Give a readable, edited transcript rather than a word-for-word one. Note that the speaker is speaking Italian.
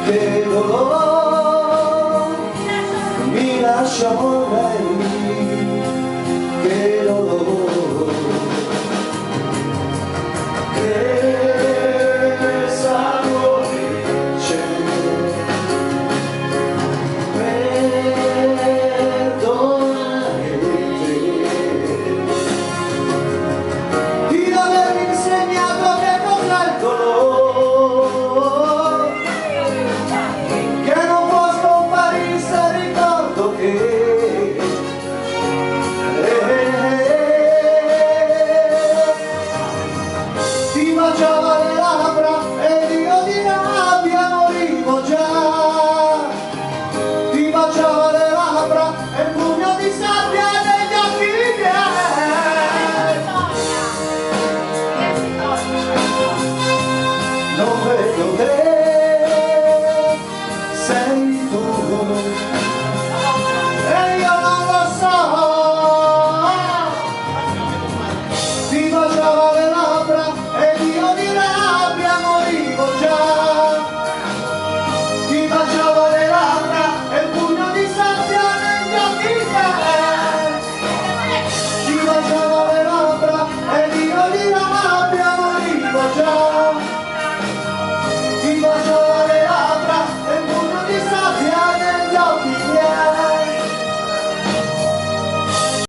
che dolore mi lascia morire, che dolore, che sapore c'è, perdonare te di aver insegnato che cos'è il dolore, che non può scomparire se ricordo che ti baciava le labbra ed io di rabbia morivo già, ti baciava le labbra e il pugno di sabbia negli occhi miei, non vedo te.